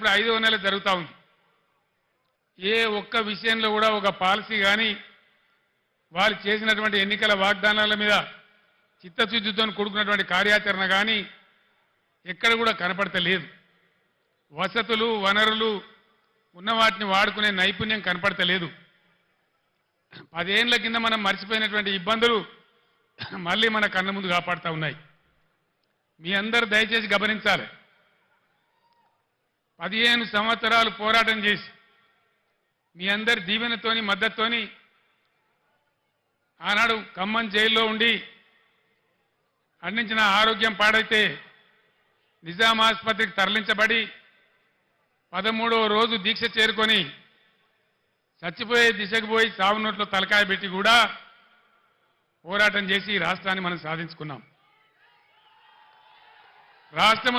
ఇప్పుడు 5వ నెల జరుగుతూ ఉంది. ఏ ఒక్క విషయంలో కూడా ఒక పాలసీ కానీ వాళ్ళు చేసినటువంటి ఎన్నికల వాగ్దానాల మీద చిత్తశుద్ధితో కూడుకున్నటువంటి కార్యాచరణ కానీ ఎక్కడ కూడా కనపడతలేదు. వసతులు వనరులు ఉన్న వాటిని వాడుకునే నైపుణ్యం కనపడతలేదు. 10 ఏళ్ల కింద మనం మర్చిపోయినటువంటి ఇబ్బందులు మళ్ళీ మన కళ్ళ ముందు కాపాడుతూ ఉన్నాయి. మీ అందరూ దయచేసి గమనించాలి. 15 సంవత్సరాలు పోరాటం చేసి మీ అందరి దీవెనతోని మద్దతుతోని ఆనాడు ఖమ్మం జైల్లో ఉండి అందించిన ఆరోగ్యం పాడైతే నిజాం ఆసుపత్రికి తరలించబడి 13వ రోజు దీక్ష చేరుకొని చచ్చిపోయే దిశకు పోయి సావు నోట్లో తలకాయ పెట్టి కూడా పోరాటం చేసి రాష్ట్రాన్ని మనం సాధించుకున్నాం. రాష్ట్రం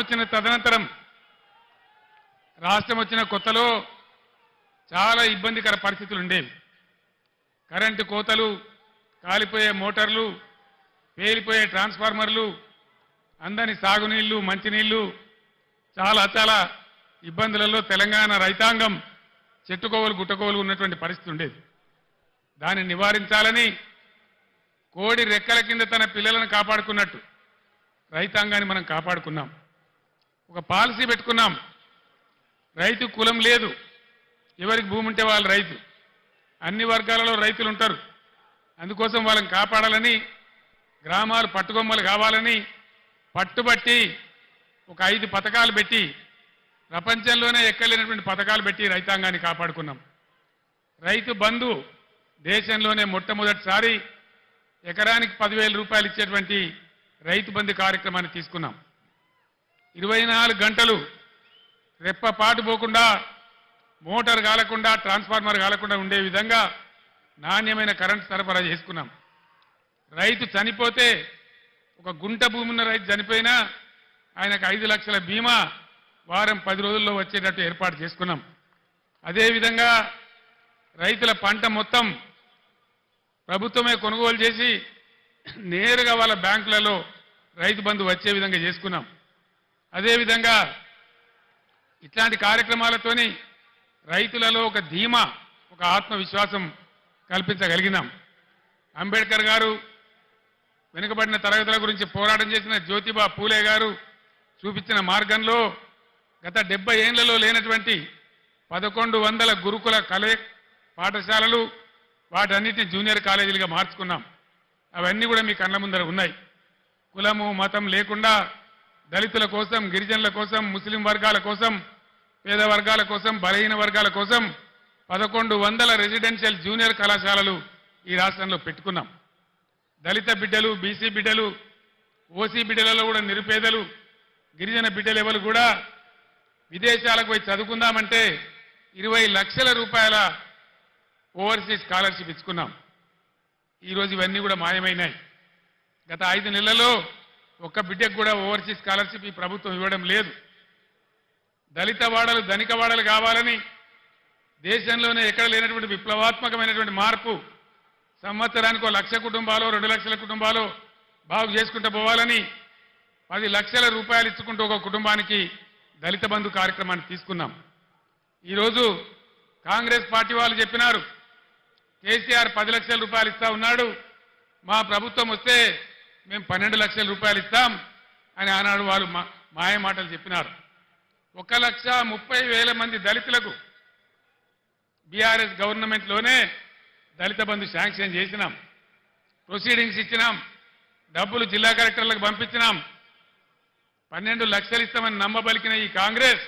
వచ్చిన కొత్తలో చాలా ఇబ్బందికర పరిస్థితులు ఉండేవి. కరెంటు కోతలు, కాలిపోయే మోటార్లు, పేలిపోయే ట్రాన్స్ఫార్మర్లు, అందని సాగునీళ్లు, మంచినీళ్లు, చాలా ఇబ్బందులలో తెలంగాణ రైతాంగం చెట్టుకోవలు గుట్టకోవలు ఉన్నటువంటి పరిస్థితి ఉండేది. దాన్ని నివారించాలని కోడి రెక్కల కింద తన పిల్లలను కాపాడుకున్నట్టు రైతాంగాన్ని మనం కాపాడుకున్నాం. ఒక పాలసీ పెట్టుకున్నాం. రైతు కులం లేదు, ఎవరికి భూమి ఉంటే వాళ్ళు రైతు. అన్ని వర్గాలలో రైతులు ఉంటారు. అందుకోసం వాళ్ళని కాపాడాలని, గ్రామాలు పట్టుకొమ్మలు కావాలని పట్టుబట్టి ఒక 5 పథకాలు పెట్టి ప్రపంచంలోనే ఎక్కలేనటువంటి పథకాలు పెట్టి రైతాంగాన్ని కాపాడుకున్నాం. రైతు బంధు దేశంలోనే మొట్టమొదటిసారి ఎకరానికి 10,000 రూపాయలు ఇచ్చేటువంటి రైతు బంధు కార్యక్రమాన్ని తీసుకున్నాం. 24 గంటలు రెప్పపాటు పోకుండా, మోటార్ కాలకుండా, ట్రాన్స్ఫార్మర్ కాలకుండా ఉండే విధంగా నాణ్యమైన కరెంటు సరఫరా చేసుకున్నాం. రైతు చనిపోతే, ఒక గుంట భూమి ఉన్న రైతు చనిపోయినా ఆయనకు 5 లక్షల బీమా వారం 10 రోజుల్లో వచ్చేటట్టు ఏర్పాటు చేసుకున్నాం. అదేవిధంగా రైతుల పంట మొత్తం ప్రభుత్వమే కొనుగోలు చేసి నేరుగా వాళ్ళ బ్యాంకులలో రైతు బంధు వచ్చే విధంగా చేసుకున్నాం. అదేవిధంగా ఇట్లాంటి కార్యక్రమాలతోని రైతులలో ఒక ధీమా, ఒక ఆత్మవిశ్వాసం కల్పించగలిగినాం. అంబేద్కర్ గారు వెనుకబడిన తరగతుల గురించి పోరాటం చేసిన జ్యోతిబా పూలే గారు చూపించిన మార్గంలో గత 70 ఏళ్లలో లేనటువంటి 1100 గురుకుల పాఠశాలలు, వాటన్నిటిని జూనియర్ కాలేజీలుగా మార్చుకున్నాం. అవన్నీ కూడా మీ కళ్ళ ముందర ఉన్నాయి. కులము మతం లేకుండా దళితుల కోసం, గిరిజనుల కోసం, ముస్లిం వర్గాల కోసం, పేద వర్గాల కోసం, బలహీన వర్గాల కోసం 1100 రెసిడెన్షియల్ జూనియర్ కళాశాలలు ఈ రాష్ట్రంలో పెట్టుకున్నాం. దళిత బిడ్డలు, బీసీ బిడ్డలు, ఓసీ బిడ్డలలో కూడా నిరుపేదలు, గిరిజన బిడ్డలు ఎవరు కూడా విదేశాలకు పోయి చదువుకుందామంటే 20 లక్షల రూపాయల ఓవర్సీస్ స్కాలర్షిప్ ఇచ్చుకున్నాం. ఈరోజు ఇవన్నీ కూడా మాయమైనాయి. గత 5 నెలల్లో ఒక్క బిడ్డకు కూడా ఓవర్సీస్ స్కాలర్షిప్ ఈ ప్రభుత్వం ఇవ్వడం లేదు. దళిత వాడలు ధనిక వాడలు కావాలని దేశంలోనే ఎక్కడ లేనటువంటి విప్లవాత్మకమైనటువంటి మార్పు, సంవత్సరానికి 1 లక్ష కుటుంబాలు, 2 లక్షల కుటుంబాలు బాగు చేసుకుంటూ పోవాలని 10 లక్షల రూపాయలు ఇచ్చుకుంటూ ఒక కుటుంబానికి దళిత బంధు కార్యక్రమాన్ని తీసుకున్నాం. ఈరోజు కాంగ్రెస్ పార్టీ వాళ్ళు చెప్పినారు, కేసీఆర్ 10 లక్షల రూపాయలు ఇస్తా ఉన్నాడు, మా ప్రభుత్వం వస్తే మేము 12 లక్షల రూపాయలు ఇస్తాం అని ఆనాడు వాళ్ళు మాయ మాటలు చెప్పినారు. 1,30,000 మంది దళితులకు బీఆర్ఎస్ గవర్నమెంట్లోనే దళిత బంధు శాంక్షన్ చేసినాం. ప్రొసీడింగ్స్ ఇచ్చినాం. డబ్బులు జిల్లా కలెక్టర్లకు పంపించినాం. 12 లక్షలు ఇస్తామని నమ్మబలికిన ఈ కాంగ్రెస్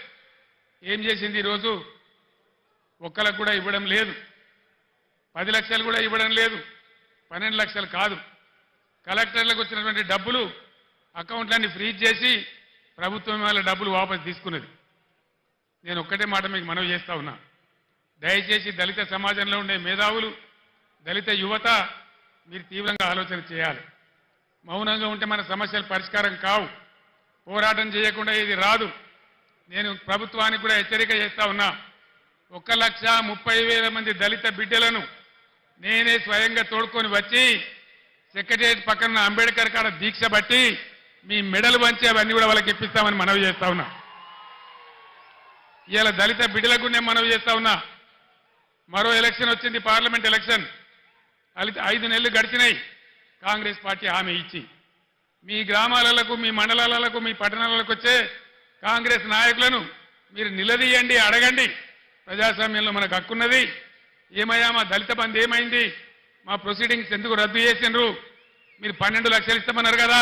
ఏం చేసింది? ఈరోజు ఒక్కలకు కూడా ఇవ్వడం లేదు. 10 లక్షలు కూడా ఇవ్వడం లేదు. 12 లక్షలు కాదు, కలెక్టర్లకు వచ్చినటువంటి డబ్బులు అకౌంట్లన్నీ ఫ్రీజ్ చేసి ప్రభుత్వం వాళ్ళ డబ్బులు వాపసు తీసుకున్నది. నేను ఒక్కటే మాట మీకు మనవి చేస్తా ఉన్నా, దయచేసి దళిత సమాజంలో ఉండే మేధావులు, దళిత యువత మీరు తీవ్రంగా ఆలోచన చేయాలి. మౌనంగా ఉంటే మన సమస్యలు పరిష్కారం కావు. పోరాటం చేయకుండా ఇది రాదు. నేను ప్రభుత్వానికి కూడా హెచ్చరిక చేస్తా ఉన్నా, 1,30,000 మంది దళిత బిడ్డలను నేనే స్వయంగా తోడుకొని వచ్చి సెక్రటరియట్ పక్కన అంబేద్కర్ కాడ దీక్ష బట్టి మీ మెడలు వంచి అవన్నీ కూడా వాళ్ళకి ఇప్పిస్తామని మనవి చేస్తా ఉన్నా. ఇవాళ దళిత బిడ్డలకు నేను మనవి చేస్తా ఉన్నా. మరో ఎలక్షన్ వచ్చింది, పార్లమెంట్ ఎలక్షన్. 5 నెలలు గడిచినాయి కాంగ్రెస్ పార్టీ హామీ ఇచ్చి. మీ గ్రామాలకు, మీ మండలాలకు, మీ పట్టణాలకు వచ్చే కాంగ్రెస్ నాయకులను మీరు నిలదీయండి, అడగండి. ప్రజాస్వామ్యంలో మనకు హక్కున్నది. ఏమయ్యా మా దళిత బంధు ఏమైంది, మా ప్రొసీడింగ్స్ ఎందుకు రద్దు చేసిండ్రు, మీరు 12 లక్షలు ఇస్తామన్నారు కదా,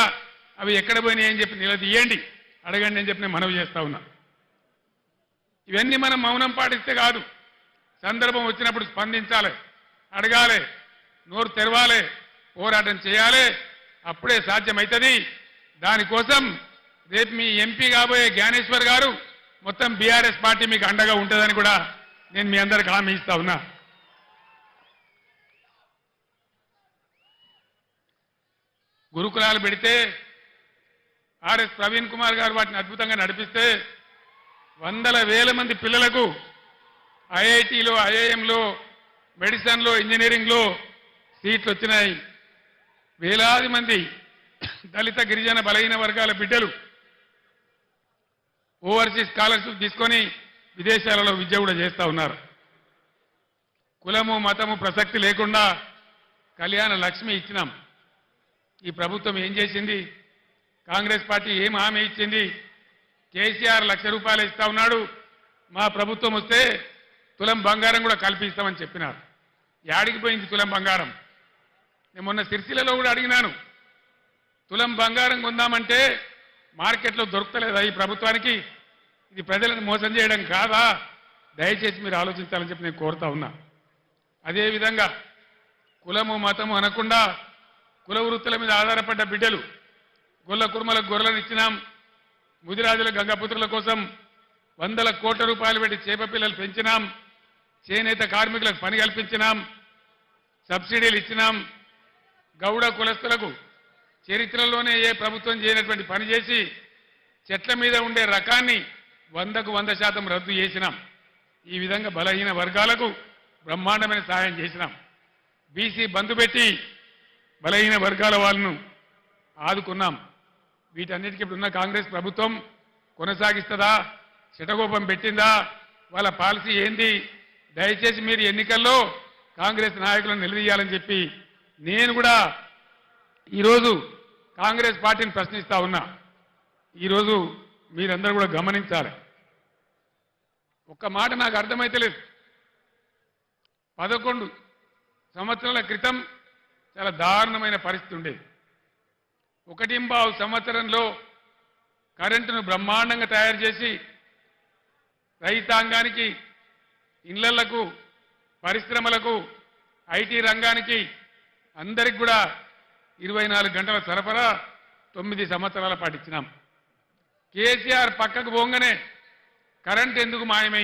అవి ఎక్కడ పోయినాయి అని చెప్పి నిలదీయండి, అడగండి అని చెప్పి నేను మనవి చేస్తా ఉన్నా. ఇవన్నీ మనం మౌనం పాటిస్తే కాదు, సందర్భం వచ్చినప్పుడు స్పందించాలి, అడగాలి, నోరు తెరవాలి, పోరాటం చేయాలి. అప్పుడే సాధ్యమవుతుంది. దానికోసం రేపు మీ ఎంపీ కాబోయే జ్ఞానేశ్వర్ గారు మొత్తం బీఆర్ఎస్ పార్టీ మీకు అండగా ఉంటుందని కూడా నేను మీ అందరికి హామీ ఇస్తా ఉన్నా. గురుకులాలు పెడితే ఆర్ఎస్ ప్రవీణ్ కుమార్ గారు వాటిని అద్భుతంగా నడిపిస్తే వందల వేల మంది పిల్లలకు ఐఐటీలో, ఐఐఎంలో, మెడిసిన్లో, ఇంజనీరింగ్లో సీట్లు వచ్చినాయి. వేలాది మంది దళిత, గిరిజన, బలహీన వర్గాల బిడ్డలు ఓవర్సీస్ స్కాలర్షిప్ తీసుకొని విదేశాలలో విద్య కూడా చేస్తూ ఉన్నారు. కులము, మతము ప్రసక్తి లేకుండా కళ్యాణ లక్ష్మి ఇచ్చినాం. ఈ ప్రభుత్వం ఏం చేసింది? కాంగ్రెస్ పార్టీ ఏం హామీ ఇచ్చింది? కేసీఆర్ ₹1,00,000 ఇస్తా ఉన్నాడు, మా ప్రభుత్వం వస్తే తులం బంగారం కూడా కల్పిస్తామని చెప్పినారు. యాడికి పోయింది తులం బంగారం? నేను మొన్న సిరిసిల్లలో కూడా అడిగినాను, తులం బంగారం కొందామంటే మార్కెట్లో దొరకలేదా ఈ ప్రభుత్వానికి? ఇది ప్రజలను మోసం చేయడం కాదా? దయచేసి మీరు ఆలోచించాలని చెప్పి నేను కోరుతా ఉన్నా. అదేవిధంగా కులము, మతము అనకుండా కుల వృత్తుల మీద ఆధారపడ్డ బిడ్డలు, గొల్ల కుర్మలకు గొర్రెలను ఇచ్చినాం. ముదిరాజుల గంగపుత్రుల కోసం వందల కోట్ల రూపాయలు పెట్టి చేప పిల్లలు పెంచినాం. చేనేత కార్మికులకు పని కల్పించినాం, సబ్సిడీలు ఇచ్చినాం. గౌడ కులస్తులకు చరిత్రలోనే ఏ ప్రభుత్వం చేయనటువంటి పని చేసి చెట్ల మీద ఉండే రకాన్ని 100కు 100% రద్దు చేసినాం. ఈ విధంగా బలహీన వర్గాలకు బ్రహ్మాండమైన సహాయం చేసినాం. బీసీ బంధు పెట్టి బలహీన వర్గాల వాళ్ళను ఆదుకున్నాం. వీటన్నిటికీ ఇప్పుడున్న కాంగ్రెస్ ప్రభుత్వం కొనసాగిస్తుందా? చిటగోపం పెట్టిందా? వాళ్ళ పాలసీ ఏంది? దయచేసి మీరు ఎన్నికల్లో కాంగ్రెస్ నాయకులను నిలదీయాలని చెప్పి నేను కూడా ఈరోజు కాంగ్రెస్ పార్టీని ప్రశ్నిస్తా ఉన్నా. ఈరోజు మీరందరూ కూడా గమనించాలి. ఒక్క మాట నాకు అర్థమైతలేదు. 11 సంవత్సరాల క్రితం చాలా దారుణమైన పరిస్థితి ఉండేది. 1.5 సంవత్సరంలో కరెంటును బ్రహ్మాండంగా తయారు చేసి రైతాంగానికి, ఇళ్లకు, పరిశ్రమలకు, ఐటీ రంగానికి అందరికి కూడా 24 గంటల సరఫరా 9 సంవత్సరాల పాటు ఇచ్చినాం. కేసీఆర్ పక్కకు పోగానే కరెంట్ ఎందుకు మాయమైంది?